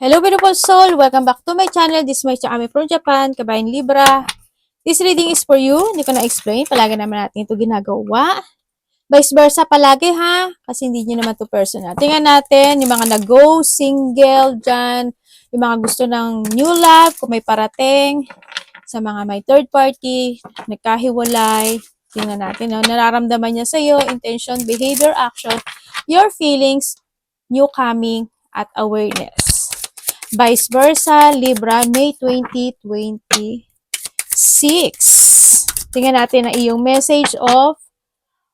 Hello beautiful soul! Welcome back to my channel. This is my Ami from Japan, Kabayan Libra. This reading is for you. Hindi ko na-explain. Palagi naman natin ito ginagawa. Vice versa palagi ha. Kasi hindi nyo naman to personal. Tingnan natin yung mga nag-go, single dyan. Yung mga gusto ng new love, kung may parating. Sa mga may third party, nagkahiwalay. Tingnan natin. No? Nararamdaman niya sa'yo, intention, behavior, action, your feelings, new coming, at awareness. Vice versa, Libra, May 2026. Tingnan natin ang iyong message of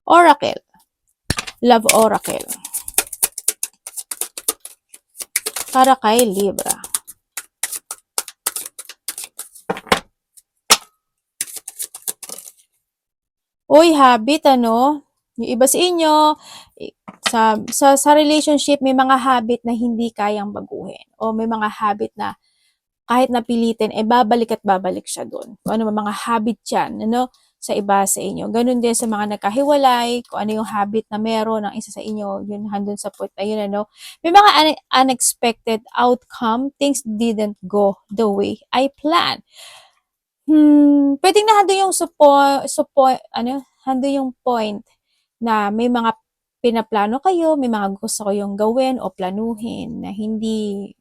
Oracle. Love Oracle. Para kay Libra. Uy, habit ano? Yung iba sa inyo, sa relationship, may mga habit na hindi kayang baguhin. O may mga habit na kahit napilitin, babalik at babalik siya doon. Kung ano mga habit yan, ano, sa iba sa inyo. Ganun din sa mga nagkahiwalay, kung ano yung habit na meron ng isa sa inyo, yun handun sa point na yun, ano. May mga unexpected outcome, things didn't go the way I planned. Pwedeng na handun yung handun yung point na may mga pinaplano kayo, may mga gusto kayong gawin o planuhin na hindi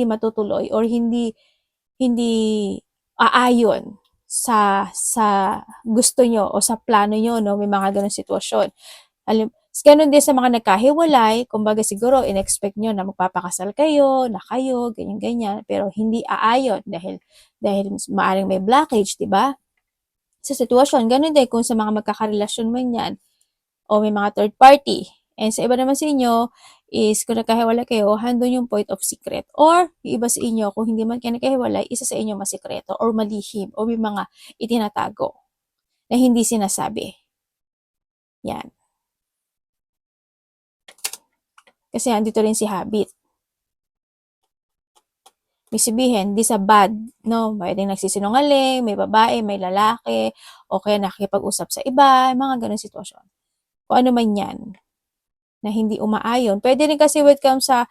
matutuloy or hindi aayon sa gusto nyo o sa plano nyo, no? May mga ganong sitwasyon. Ganun din sa mga nagkahiwalay, kumbaga siguro in-expect nyo na magpapakasal kayo, ganyan-ganyan, pero hindi aayon dahil maaring may blockage, di ba? Sa sitwasyon, ganun din kung sa mga magkakarelasyon man yan, o may mga third party. And sa iba naman sa inyo, is kung nagkahiwalay kayo, handun yung point of secret. Or, yung iba sa inyo, kung hindi man kayo nagkahiwalay, isa sa inyo masikreto or malihim o may mga itinatago na hindi sinasabi. Yan. Kasi andito rin si habit. May sabihin, di sa bad, no? Pwedeng nagsisinungaling, may babae, may lalaki, o kaya nakikipag-usap sa iba, mga ganun sitwasyon. Kung ano man yan, na hindi umaayon. Pwede rin kasi when it comes sa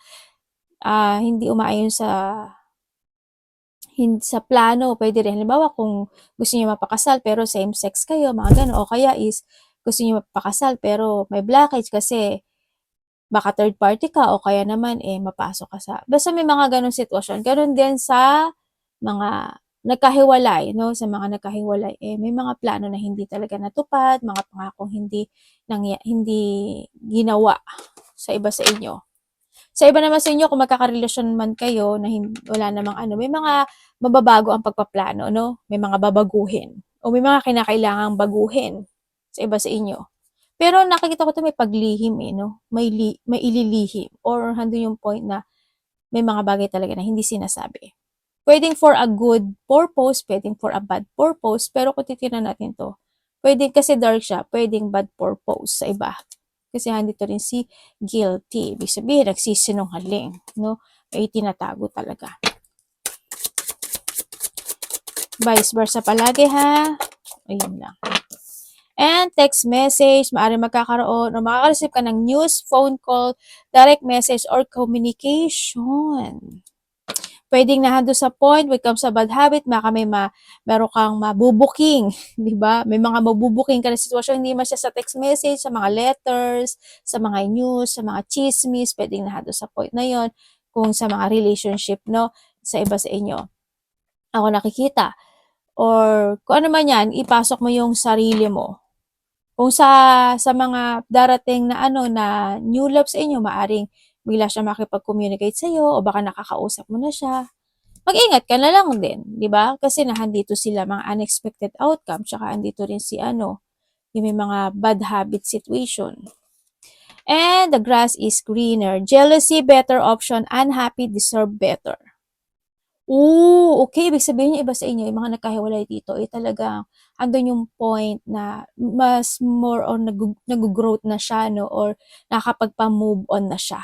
hindi umaayon sa plano, pwede rin. Halimbawa, kung gusto niyo mapakasal pero same sex kayo, mga gano'n. O kaya is, gusto niyo mapakasal pero may blockage kasi baka third party ka o kaya naman mapasok ka sa... Basta may mga ganong sitwasyon. Gano'n din sa mga nagkahiwalay, no? Sa mga nagkahiwalay, may mga plano na hindi talaga natupad, mga pangakong hindi ginawa sa iba sa inyo. Sa iba naman sa inyo, kung magkakarelasyon man kayo na wala namang may mga mababago ang pagpaplano, no? May mga babaguhin. O may mga kinakailangang baguhin sa iba sa inyo. Pero nakikita ko ito may paglihim no? May ililihim. Or handun yung point na may mga bagay talaga na hindi sinasabi. Pwedeng for a good purpose, pwedeng for a bad purpose, pero kung titignan natin to, pwedeng kasi dark siya, pwedeng bad purpose sa iba. Kasi handito rin si guilty. Ibig sabihin, nagsisinungaling. No? May tinatago talaga. Vice versa palagi ha. Ayun lang. And text message, maaari magkakaroon o makaka-receive ka ng news, phone call, direct message, or communication. Pwedeng nahando sa point, when it comes sa bad habit, meron kang mabubuking, di ba? May mga mabubuking ka na sitwasyon, hindi man siya sa text message, sa mga letters, sa mga news, sa mga chismis, pwedeng nahando sa point na yon kung sa mga relationship, no? Sa iba sa inyo. Ako nakikita. Or kung ano man yan, ipasok mo yung sarili mo. Kung sa mga darating na na new love sa inyo, maaring bigla siya makipag-communicate sa iyo o baka nakakausap mo na siya. Mag-ingat ka na lang din, 'di ba? Kasi nahandito sila mga unexpected outcome, tsaka andito rin si yung may mga bad habit situation. And the grass is greener. Jealousy, better option. Unhappy, deserve better. Okay. Ibig sabihin niya iba sa inyo, yung mga nagkahiwalay dito, talagang andun yung point na mas more on nag-growth na siya, no? Or nakapagpa-move on na siya.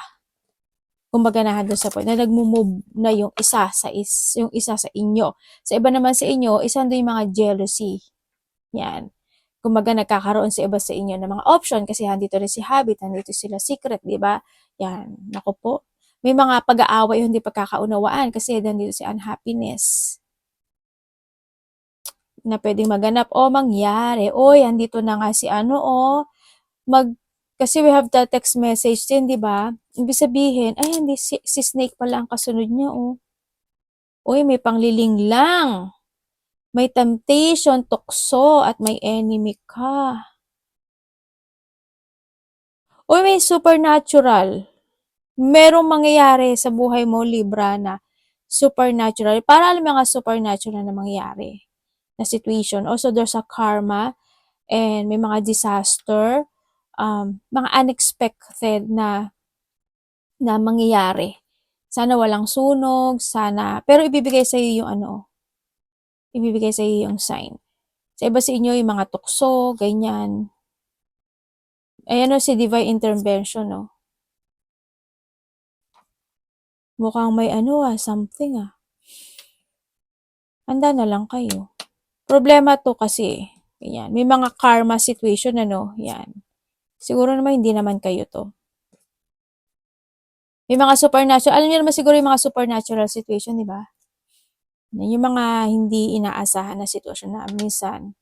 Kumbaga nandun sa point na nag-move na yung isa sa inyo. Sa iba naman sa inyo, isa andun yung mga jealousy. Yan. Kumbaga nagkakaroon sa iba sa inyo ng mga option kasi handito rin si habit, handito sila secret, di ba? Yan. Naku po. may mga pag-aaway o hindi pagkakaunawaan kasi nandito si unhappiness na pwedeng maganap o mangyari. Oy, andito na nga si ano, kasi we have the text message din, di ba? Ibig sabihin, ay, hindi, si Snake pala ang kasunod niya, oh. Uy, may pangliling lang. May temptation, tukso, at may enemy ka. Uy, may supernatural. Merong mangyayari sa buhay mo, Libra, na supernatural. Para alam mga supernatural na mangyayari na situation. Also, there's a karma and may mga disaster, mga unexpected na mangyayari. Sana walang sunog, sana, pero ibibigay sa iyo yung ibibigay sa iyo yung sign. Sa iba sa inyo, yung mga tukso, ganyan. Ayan o, si divine intervention, no? Mukhang may something, Handa na lang kayo. Problema to kasi, ganyan. May mga karma situation, yan. Siguro naman, hindi naman kayo to. May mga supernatural, alam niyo naman siguro yung mga supernatural situation, di ba? Yung mga hindi inaasahan na sitwasyon na minsan,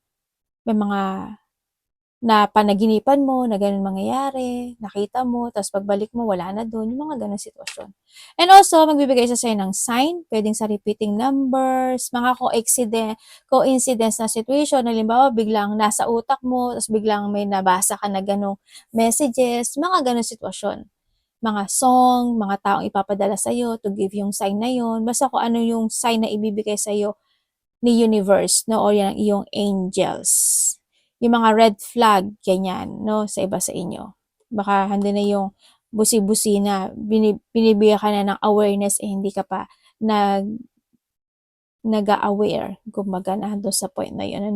may mga na panaginipan mo na ganun mangyayari, nakita mo, tapos pagbalik mo, wala na doon, yung mga ganun sitwasyon. And also, magbibigay sa sa'yo ng sign, pwedeng sa repeating numbers, mga coincidence na situation, halimbawa, biglang nasa utak mo, tapos biglang may nabasa ka na ganung messages, mga ganun sitwasyon. Mga song, mga taong ipapadala sa'yo to give yung sign na yun, basta kung ano yung sign na ibibigay sa'yo ni universe, no, o yung iyong angels. Yung mga red flag, ganyan, no, sa iba sa inyo. Baka handa na yung busi-busi na binibigyan ka na ng awareness, hindi ka pa nag-aware, kumbaga na doon sa point na yun,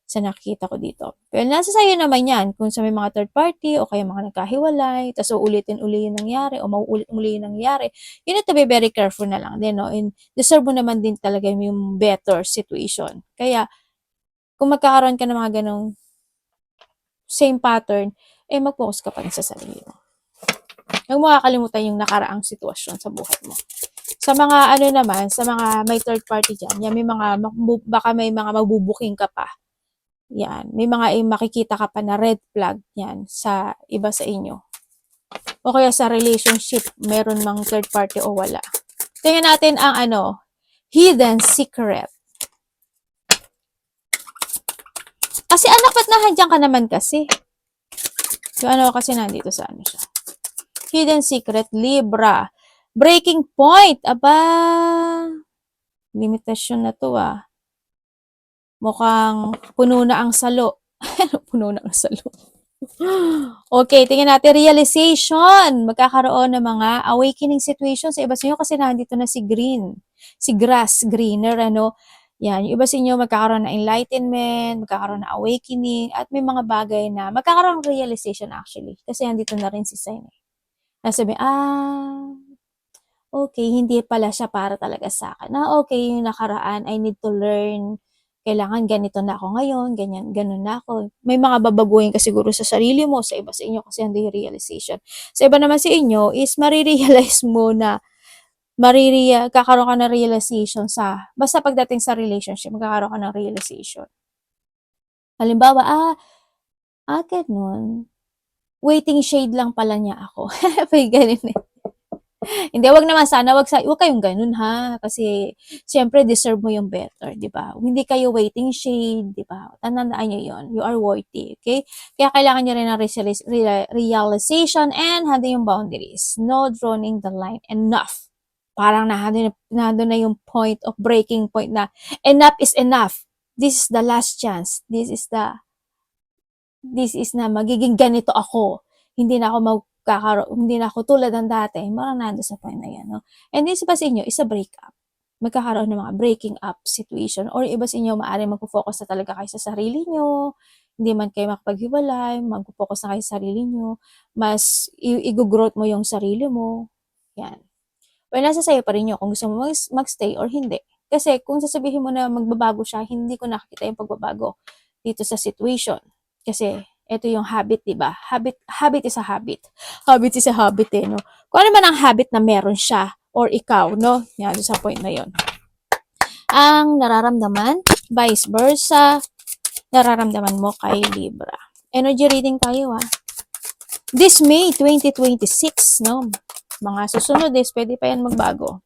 sa nakikita ko dito. Pero nasa sayo naman yan, kung sa may mga third party o kaya mga nagkahiwalay, tapos uulitin-uli yung nangyari o mauulit-uli yung nangyari, you need to be very careful na lang din, no? And deserve mo naman din talaga yung better situation. Kaya, kung magkakaroon ka ng mga ganong same pattern, mag-focus ka pa rin sa sarili mo. Huwag mo kakalimutan yung nakaraang sitwasyon sa buhay mo. Sa mga naman, sa mga may third party dyan, yan, baka may mga mabubuking ka pa. Yan, may mga makikita ka pa na red flag yan sa iba sa inyo. O kaya sa relationship, meron mang third party o wala. Tingnan natin ang hidden secret. Kasi ba't nandiyan ka naman kasi? Yung kasi nandito sa siya. Hidden secret, Libra. Breaking point. Aba, limitasyon na to Mukhang puno na ang salo. Puno na ang salo. Okay, tingnan natin. Realization. Magkakaroon ng mga awakening situation sa iba sa inyo kasi nandito na si green. Si grass, greener, Yan, yung iba sa inyo magkakaroon ng enlightenment, magkakaroon ng awakening, at may mga bagay na magkakaroon ng realization actually. Kasi nandito na rin si sign. Nasabi, okay, hindi pala siya para talaga sa akin. Okay, yung nakaraan, I need to learn. Kailangan ganito na ako ngayon, ganun na ako. May mga babaguhin ka siguro sa sarili mo, sa iba sa inyo kasi hindi realization. Sa iba naman sa inyo is marirealize mo na kakaroon ka ng realization basta pagdating sa relationship, magkakaroon ka ng realization. Halimbawa, ganun. Waiting shade lang pala niya ako. May ganun Hindi, wag naman sana, wag kayong ganun ha. Kasi, siyempre, deserve mo yung better, di ba? Hindi kayo waiting shade, di ba? Tandaan nyo yun. You are worthy, okay? Kaya kailangan nyo rin ng realization and handling yung boundaries. No drawing the line. Enough. Parang nandun na yung point of breaking point na enough is enough. This is the last chance. This is na magiging ganito ako. Hindi na ako hindi na ako tulad ng dati, parang nando sa point na yan, no? And this pa sa inyo is a breakup. Magkakaroon ng mga breaking up situation or iba sa inyo maaaring magpo-focus na talaga kayo sa sarili nyo, hindi man kayo makapaghiwalay, magpo-focus na kayo sa sarili nyo, mas i-growth mo yung sarili mo, yan. Well, nasa sayo pa rin yun kung gusto mo magstay or hindi. Kasi kung sasabihin mo na magbabago siya, hindi ko nakikita yung pagbabago dito sa situation. Kasi Ito yung habit, di ba? Habit is a habit. Habit is a habit eh, no? Kung ano man ang habit na meron siya or ikaw, no? Yan, sa point na yon. Ang nararamdaman, vice versa, nararamdaman mo kay Libra. Energy reading tayo, ha? This May 2026, no? Mga susunod is, pwede pa yan magbago.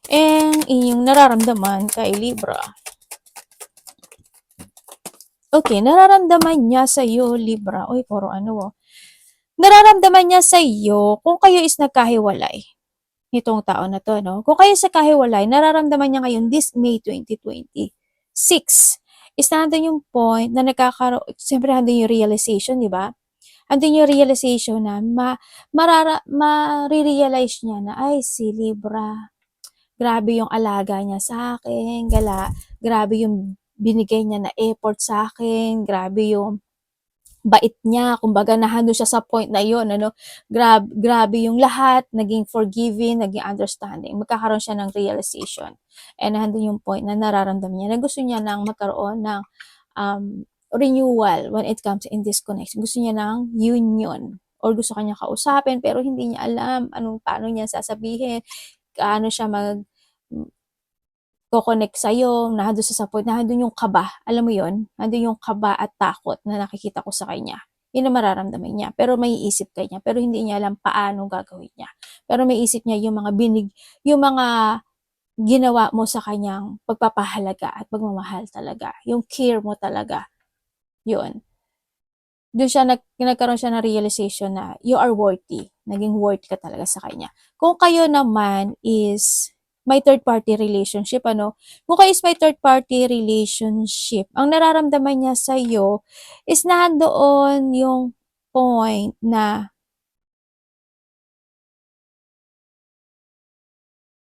And inyong nararamdaman kay Libra. Okay, nararamdaman niya sa iyo, Libra. Uy, puro ano, oh. Nararamdaman niya sa iyo kung kayo is nagkahiwalay nitong taon na to, no? Kung kayo sa kahiwalay, nararamdaman niya ngayon this May 2026 is nandun yung point na nagkakaroon, siyempre nandun yung realization, di ba? Andun yung realization na marirealize niya na, ay, si Libra, grabe yung alaga niya sa akin, grabe yung binigay niya na effort sa akin, grabe yung bait niya, kumbaga nahando siya sa point na yon, ano, grabe yung lahat, naging forgiving, naging understanding, magkakaroon siya ng realization. And nandun yung point na nararamdaman niya na gusto niya nang magkaroon ng renewal when it comes in this connection. Gusto niya ng union or gusto kanya kausapin pero hindi niya alam paano niya sasabihin, kaano siya ko-connect sa'yo, nandun sa point, nandun yung kaba, alam mo yon, nandun yung kaba at takot na nakikita ko sa kanya. Yun ang mararamdaman niya. Pero may isip kanya, pero hindi niya alam paano gagawin niya. Pero may isip niya yung mga ginawa mo sa kanyang pagpapahalaga at pagmamahal talaga. Yung care mo talaga. Yun. Doon siya, nagkaroon siya ng realization na you are worthy. Naging worth ka talaga sa kanya. Kung kayo naman is may third party relationship, ano? Kung kayo is may third party relationship, ang nararamdaman niya sa iyo is nandoon yung point na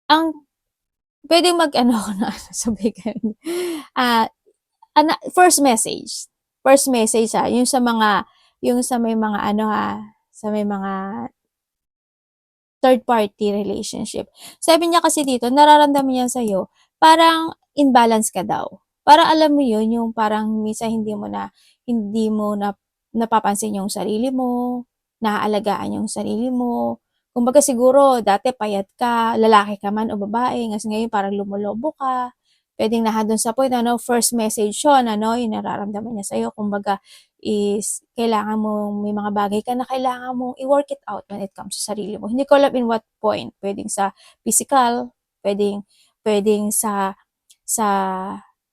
ang pwedeng mag-ano ko na sabi ka first message. First message yung sa may mga ano sa may mga third party relationship. Sabi niya kasi dito, nararamdaman niya sa'yo, parang imbalance ka daw. Para alam mo yun, yung parang misa hindi mo na napapansin yung sarili mo, naaalagaan yung sarili mo. Kumbaga siguro, dati payat ka, lalaki ka man o babae, kasi ngayon parang lumulobo ka. Pwedeng nahadon sa point, first message yun, yung nararamdaman niya sa'yo. Kumbaga, is kailangan mo, may mga bagay ka na kailangan mong i-work it out when it comes sa sarili mo. Hindi ko alam in what point. Pwedeng sa physical, pwedeng sa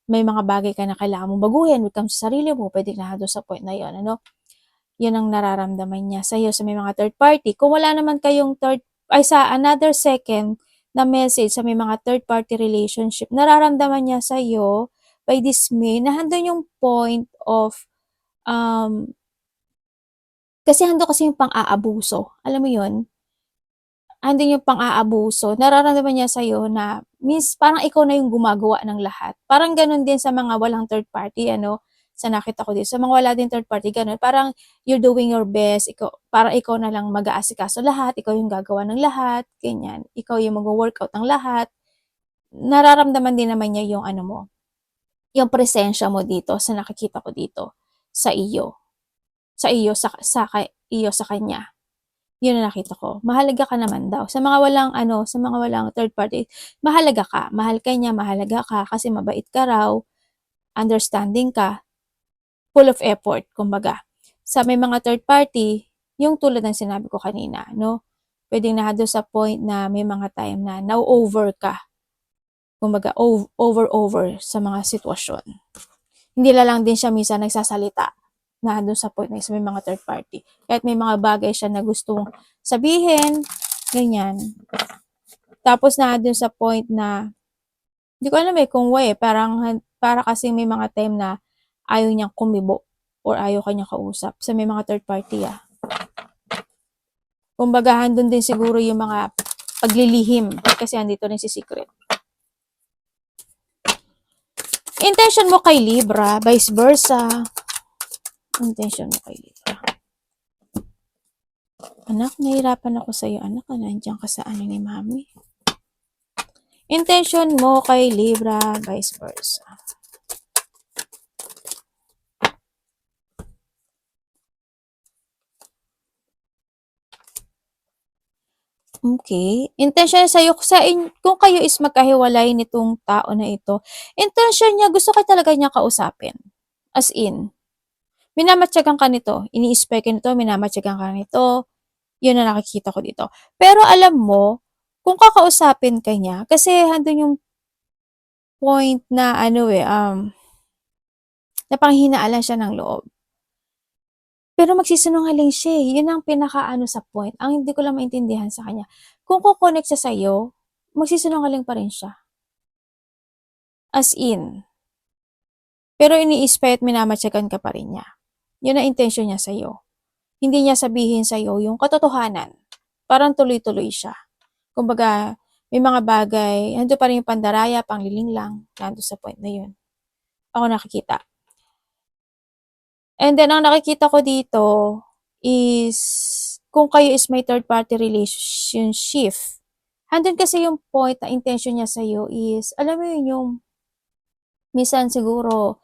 may mga bagay ka na kailangan mong baguhin when it comes sa sarili mo. Pwedeng nahado sa point na yon, ano? Yun ang nararamdaman niya sa iyo sa may mga third party. Kung wala naman kayong sa another second na message sa may mga third party relationship, nararamdaman niya sa iyo by this May na handun yung point of kasi yung pang-aabuso. Alam mo yun? Andun yung pang-aabuso. Nararamdaman niya sa'yo na parang ikaw na yung gumagawa ng lahat. Parang ganun din sa mga walang third party, sa nakita ko dito. Sa mga wala din third party, ganun. Parang you're doing your best. Parang ikaw na lang mag-aasikaso lahat. Ikaw yung gagawa ng lahat. Ganyan. Ikaw yung mag-workout ng lahat. Nararamdaman din naman niya yung yung presensya mo dito sa nakikita ko dito sa iyo. Sa iyo, sa kanya. Yun ang nakita ko. Mahalaga ka naman daw. Sa mga walang third party, mahalaga ka. Mahal ka niya, mahalaga ka kasi mabait ka raw, understanding ka, full of effort, kumbaga. Sa may mga third party, yung tulad ng sinabi ko kanina, no? Pwedeng nahado sa point na may mga time na na-over ka. Kumbaga, over sa mga sitwasyon. Hindi lang din siya minsan nagsasalita na doon sa point na may mga third party. Kahit may mga bagay siya na gustong sabihin, ganyan. Tapos na doon sa point na, hindi ko alam kung para kasi may mga time na ayaw niyang kumibo or ayaw kanya kausap sa may mga third party. Kumbaga, doon din siguro yung mga paglilihim kasi andito rin si Secret. Intention mo kay Libra, vice versa. Intention mo kay Libra. Anak, nahirapan ako sa'yo. Anak, nandiyan ka sa ni Mami. Intention mo kay Libra, vice versa. Okay. Intensyon niya sa'yo kung kayo is magkahiwalay nitong tao na ito, intensyon niya gusto ka talaga niya kausapin. As in, minamatyagan ka nito, ini-spy ka nito, minamatyagan ka nito, yun ang nakikita ko dito. Pero alam mo, kung kakausapin ka niya, kasi handun yung point na ano eh, napanghinaan siya ng loob. Pero magsisinungaling siya eh. Yun ang pinaka-ano sa point. Ang hindi ko lang maintindihan sa kanya. Kung kukonek siya sa'yo, magsisinungaling pa rin siya. As in. Pero ini-spy at minamatyagan ka pa rin niya. Yun ang intensyon niya sa'yo. Hindi niya sabihin sa'yo yung katotohanan. Parang tuloy-tuloy siya. Kumbaga, may mga bagay, nandun pa rin yung pandaraya, pangliling lang, nandun sa point na yun. Ako nakikita. And then, ang nakikita ko dito is, kung kayo is may third party relationship, handun kasi yung point na intention niya sa'yo is, alam mo yun yung, minsan siguro,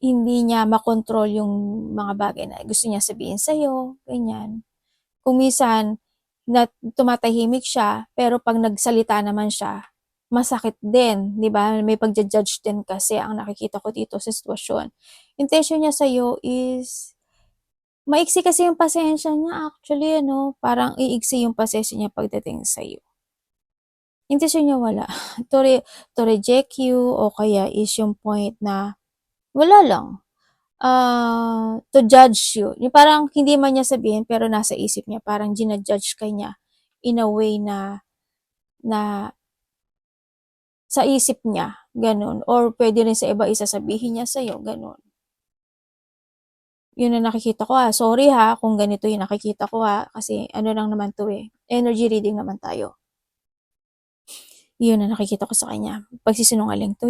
hindi niya makontrol yung mga bagay na gusto niya sabihin sa'yo, ganyan. Kung minsan, na tumatahimik siya, pero pag nagsalita naman siya, masakit din, 'di ba? May pagja-judge din kasi ang nakikita ko dito sa sitwasyon. Intention niya sa'yo is maiksi kasi yung pasensya niya actually ano, parang iiksi yung pasensya niya pagdating sa'yo. Intensyon niya wala, to reject you o kaya is yung point na wala lang, to judge you. Yung parang hindi man niya sabihin pero nasa isip niya, parang judge ka niya in a way na na sa isip niya, gano'n. Or pwede rin sa iba isasabihin niya sa'yo, gano'n. Yun ang nakikita ko, sorry kung ganito yung nakikita ko, kasi ano lang naman 'to, energy reading naman tayo. Yun ang nakikita ko sa kanya, pagsisinungaling 'to,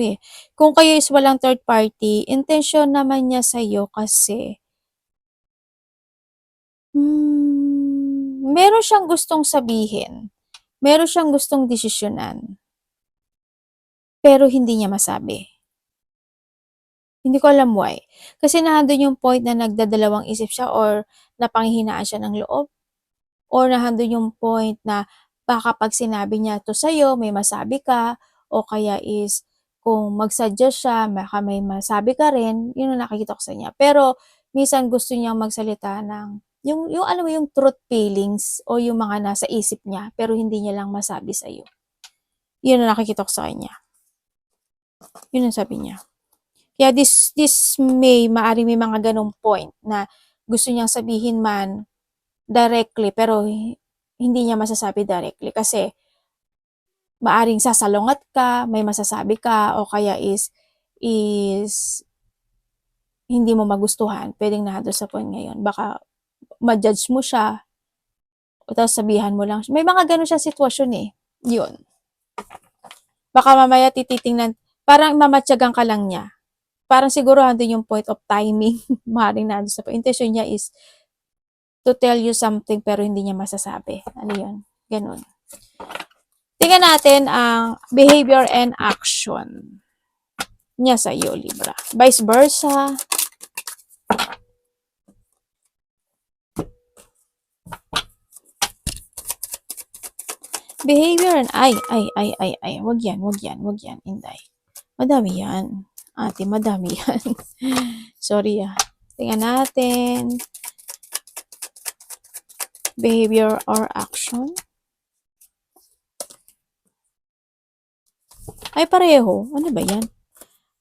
Kung kayo is walang third party, intensyon naman niya sa'yo kasi, meron siyang gustong sabihin, meron siyang gustong desisyonan, pero hindi niya masabi. Hindi ko alam why. Kasi nandun yung point na nagdadalawang isip siya or napanghihinaan siya ng loob or nandun yung point na baka 'pag sinabi niya 'to sa'yo may masabi ka o kaya is kung mag-suggest siya baka may masabi ka rin, yun ang nakikita ko sa kanya. Pero minsan gusto niyang magsalita ng yung alam mo yung truth feelings o yung mga nasa isip niya pero hindi niya lang masabi sa'yo. Yun ang nakikita ko sa kanya. Yun ang sabi niya. Kaya this maaring may mga ganong point na gusto niyang sabihin man directly pero hindi niya masasabi directly kasi maaring sasalungat ka, may masasabi ka o kaya is hindi mo magustuhan, pwedeng nandun sa point ngayon. Baka ma-judge mo siya o tapos sabihan mo lang. May mga ganon siyang sitwasyon yun. Baka mamaya tititingnan, parang mamatyagan ka lang niya. Parang siguro andun yung point of timing, maaaring nandun sa intention niya is to tell you something pero hindi niya masasabi. Ano yun? Ganun. Tingnan natin ang behavior and action niya sa iyo, Libra. Vice versa. Behavior and wag yan, Inday. Madami yan. Ate, madami yan. Sorry Tingnan natin. Behavior or action. Ay, pareho. Ano ba yan?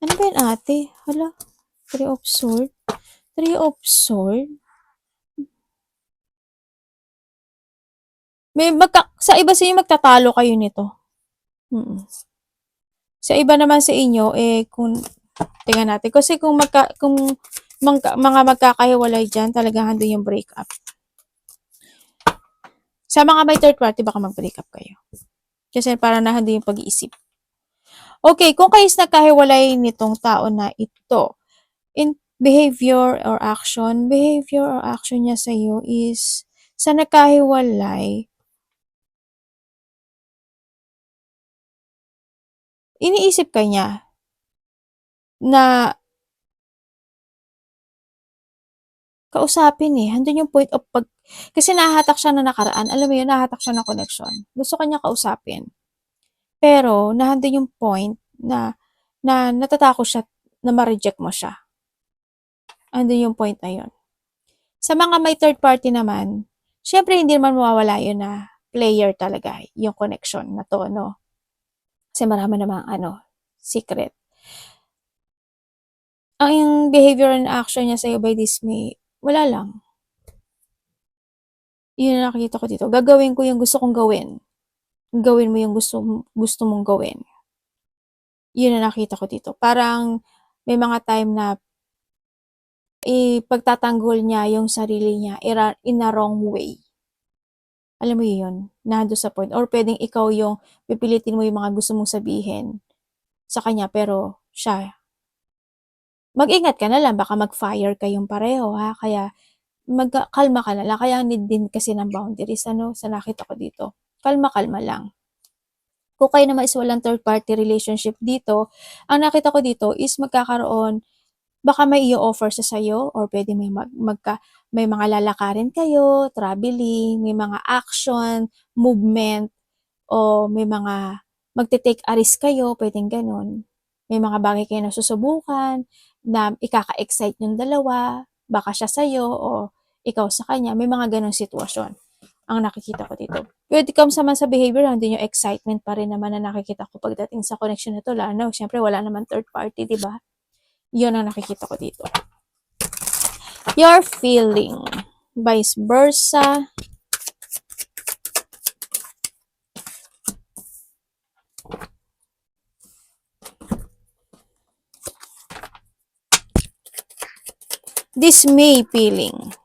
Ano ba yan, ate? Hala, 3 of sword. 3 of sword? Sa iba sa inyo magtatalo kayo nito. Sa iba naman sa inyo, kung, tingnan natin. Kasi kung mga magkakahiwalay dyan, talagang handun yung breakup. Sa mga may third party, baka mag-breakup kayo. Kasi parang nahando yung pag-iisip. Okay, kung kayo is nagkahiwalay nitong tao na ito, in behavior or action niya sa'yo is, sa nagkahiwalay, iniisip ka niya na kausapin handun yung point of Kasi nahahatak siya na nakaraan. Alam mo yun, nahahatak siya ng connection. Gusto ka niya kausapin. Pero, nandun yung point na natatakot siya na ma-reject mo siya. Andun yung point na yun. Sa mga may third party naman, syempre hindi naman mawawala yun na player talaga yung connection na to, no? Kasi marami namang secret. Ang behavior and action niya sa'yo by this May, wala lang. Yun ang nakikita ko dito. Gagawin ko yung gusto kong gawin. Gawin mo yung gusto mong gawin. Yun ang nakita ko dito. Parang may mga time na ipagtatanggol niya yung sarili niya in a wrong way. Alam mo yun, nando sa point. Or pwedeng ikaw yung pipilitin mo yung mga gusto mong sabihin sa kanya, pero siya. Mag-ingat ka na lang, baka mag-fire kayong pareho, ha? Kaya, kalma ka na lang. Kaya need din kasi ng boundaries, sa nakita ko dito. Kalma-kalma lang. Kung kayo naman is walang third-party relationship dito, ang nakita ko dito is magkakaroon, baka may i-offer sa sayo, or pwede may mga lalakarin kayo, traveling, may mga action, movement, o may mga magte-take a risk kayo, pwedeng ganun. May mga bagay kayo na susubukan, na ikaka-excite yung dalawa, baka siya sa'yo, o ikaw sa kanya, may mga ganun sitwasyon ang nakikita ko dito. When it comes naman sa behavior, hindi yung excitement pa rin naman na nakikita ko pagdating sa connection nito, lalo, syempre wala naman third party, di ba? Yun ang nakikita ko dito. Your feeling, vice versa. Dismay feeling.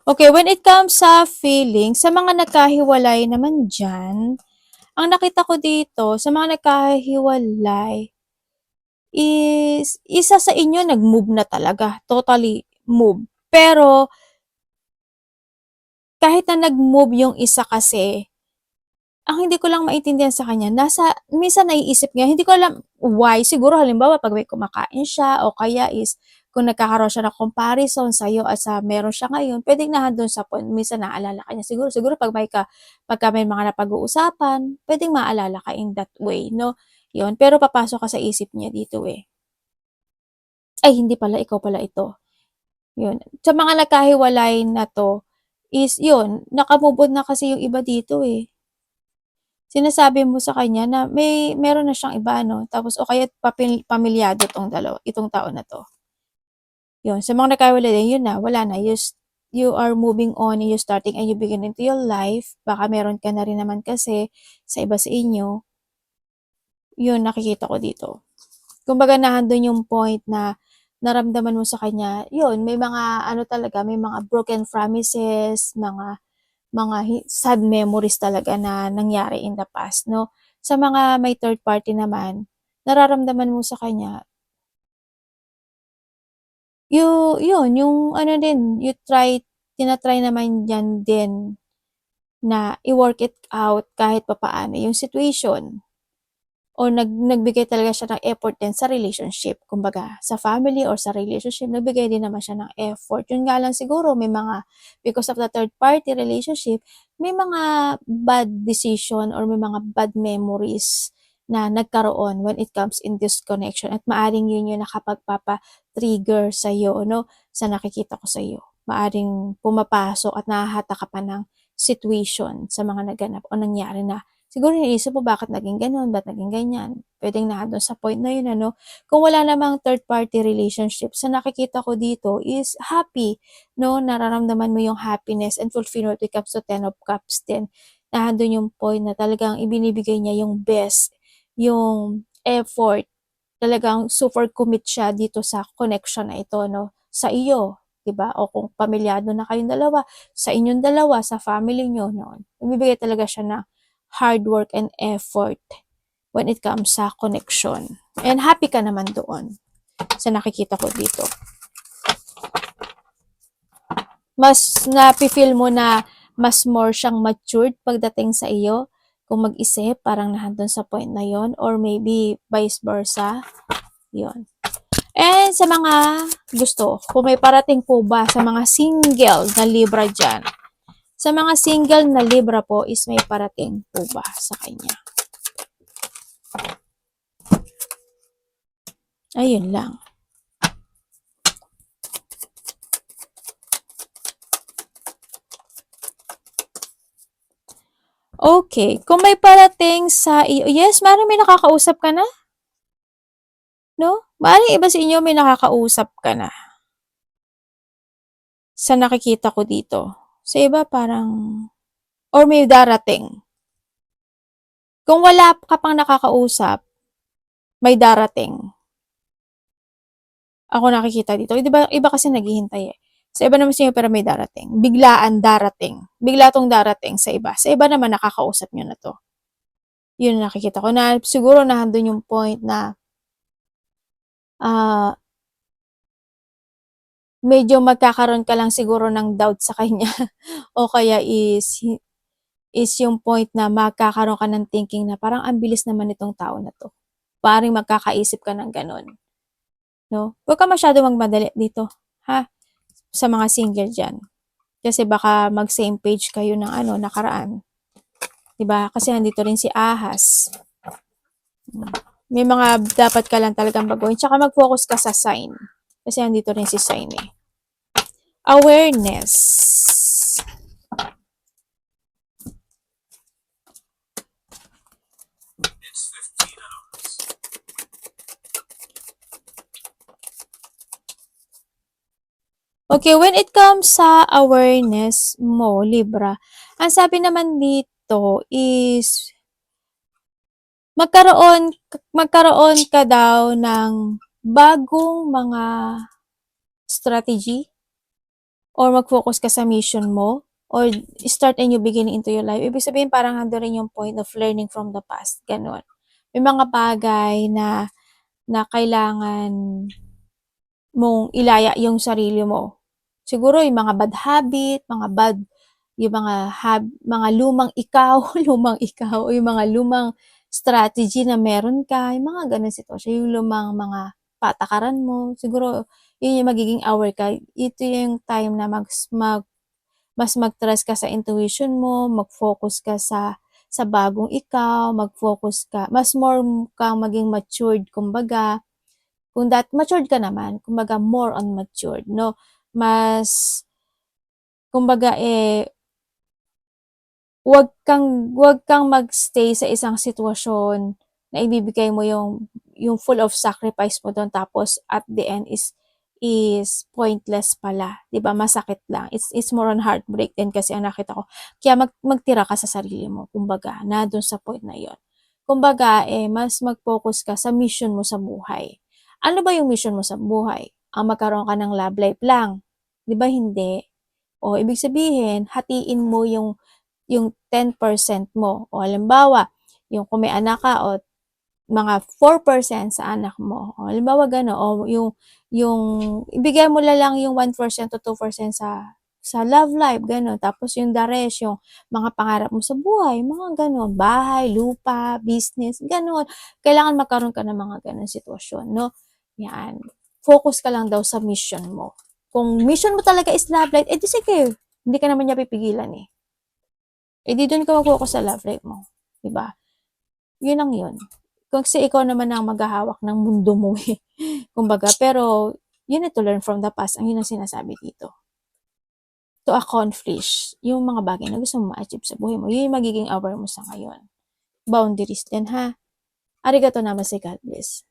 Okay, when it comes sa feeling, sa mga nagkahiwalay naman dyan, ang nakita ko dito, sa mga nagkahiwalay, is isa sa inyo nag-move na talaga. Totally move. Pero, kahit na nag-move yung isa kasi, ang hindi ko lang maintindihan sa kanya, minsan naiisip niya, hindi ko alam why. Siguro halimbawa, pag may kumakain siya, o kaya is, kung nagkakaroon siya ng comparison sa'yo at sa meron siya ngayon, pwedeng doon sa point, minsan naalala ka niya. Siguro pagka may mga napag-uusapan, pwedeng maalala ka in that way, no? Yun. Pero papasok ka sa isip niya dito eh. Ay, hindi pala, ikaw pala ito. Yun. Sa mga nagkahiwalay na to, is yun, nakamove na kasi yung iba dito eh. Sinasabi mo sa kanya na meron na siyang iba, no? Tapos, o kaya pamilyado itong tao na to. Yun, sa mga nagkahiwalay din, yun na, wala na. You are moving on, you starting and you begin into your life. Baka meron ka na rin naman kasi sa iba sa inyo. Yun, nakikita ko dito. Kumbaga, nahandun yung point na naramdaman mo sa kanya, yun, may mga, talaga, may mga broken promises, mga sad memories talaga na nangyari in the past, no? Sa mga may third party naman, nararamdaman mo sa kanya, yun, yung din, tinatry naman yan din na i-work it out kahit papaano yung situation. O nagbigay talaga siya ng effort din sa relationship. Kumbaga, sa family or sa relationship, nagbigay din naman siya ng effort. Yun nga lang siguro, because of the third party relationship, may mga bad decision or may mga bad memories na nagkaroon when it comes in this connection. At maaring yun yung nakapagpapa-trigger sa'yo, no? Sa nakikita ko sa'yo. Maaring pumapasok at nahahata ka pa ng situation sa mga naganap o nangyari na siguro iniisip mo bakit naging gano'n, ba't naging ganyan. Pwedeng doon sa point na yun, Kung wala namang third-party relationship, sa nakikita ko dito is happy, no? Nararamdaman mo yung happiness and fulfillment when it comes to Ten of Cups din. Nandun yung point na talagang ibinibigay niya yung best, yung effort. Talagang super commit siya dito sa connection na ito, no? Sa iyo, 'di ba? O kung pamilyado na kayong dalawa, sa inyong dalawa, sa family nyo, no? Ibibigay talaga siya na hard work and effort when it comes sa connection. And happy ka naman doon sa nakikita ko dito. Mas napi-feel mo na mas more siyang matured pagdating sa iyo kung mag-isip, parang nahandun sa point na yon, or maybe vice versa. Yon. And sa mga gusto, kung may parating po ba sa mga single na Libra dyan, sa mga single na Libra po is may parating po ba sa kanya? Ayun lang. Okay. Kung may parating sa iyo, yes, maaaring may nakakausap ka na, no? Maaaring iba sa inyo may nakakausap ka na. Sa nakikita ko dito. Sa iba parang, or may darating. Kung wala ka pang nakakausap, may darating. Ako nakikita dito. Iba kasi naghihintay eh. Sa iba naman sa inyo pero may darating. Biglaan darating. Bigla tong darating sa iba. Sa iba naman nakakausap nyo na to. Yun nakikita ko na siguro nahandun yung point na medyo magkakaroon ka lang siguro ng doubt sa kanya o kaya is yung point na magkakaroon ka ng thinking na parang ang bilis naman itong tao na to. Parang magkakaisip ka ng ganun. No? Huwag ka masyado magmadali dito. Ha? Sa mga single dyan. Kasi baka mag-same page kayo ng nakaraan. 'Di ba? Kasi nandito rin si Ahas. May mga dapat ka lang talagang baguhin. Tsaka mag-focus ka sa sign. Kasi nandito rin si sign eh. Awareness. Okay, when it comes sa awareness mo, Libra, ang sabi naman dito is magkaroon ka daw ng bagong mga strategy or mag-focus ka sa mission mo or start a new beginning into your life. Ibig sabihin parang nandun rin yung point of learning from the past. Ganon. May mga bagay na kailangan mong ilaya yung sarili mo. Siguro yung mga bad habit, yung mga lumang ikaw, o yung mga lumang strategy na meron ka, yung mga ganun sitwasyon, yung lumang mga patakaran mo, siguro yun yung magiging aware ka. Ito yung time na mas mag-trust ka sa intuition mo, mag-focus ka sa bagong ikaw, mag-focus ka, mas more kang maging matured, kumbaga, kung matured ka naman, kumbaga more on matured, no? Mas, kumbaga wag kang magstay sa isang sitwasyon na ibibigay mo yung full of sacrifice mo doon tapos at the end is pointless pala, 'di ba? Masakit lang. It's more on heartbreak din kasi ang nakita ko. Kaya magtira ka sa sarili mo, kumbaga, na doon sa point na 'yon. Kumbaga, mas mag-focus ka sa mission mo sa buhay. Ano ba yung mission mo sa buhay? Ang magkaroon ka ng love life lang. 'Di ba hindi? O ibig sabihin, hatiin mo yung 10% mo. O halimbawa, yung kung may anak ka o mga 4% sa anak mo. O halimbawa gano'n. O yung ibigay mo na lang yung 1% to 2% sa love life, gano'n. Tapos yung the rest, yung mga pangarap mo sa buhay, mga gano'n. Bahay, lupa, business, gano'n. Kailangan magkaroon ka ng mga gano'n sitwasyon, no? Yan. Focus ka lang daw sa mission mo. Kung mission mo talaga is love life, edi sige, hindi ka naman niya pipigilan eh. Edi doon ka mag-focus sa love life mo. Diba? Yun ang yun. Kasi ikaw naman ang maghahawak ng mundo mo eh. Kumbaga, pero you need to learn from the past. Ang yun ang sinasabi dito. To accomplish yung mga bagay na gusto mo ma-achieve sa buhay mo. Yun yung magiging aware mo sa ngayon. Boundaries din ha. Arigato namaste, God bless.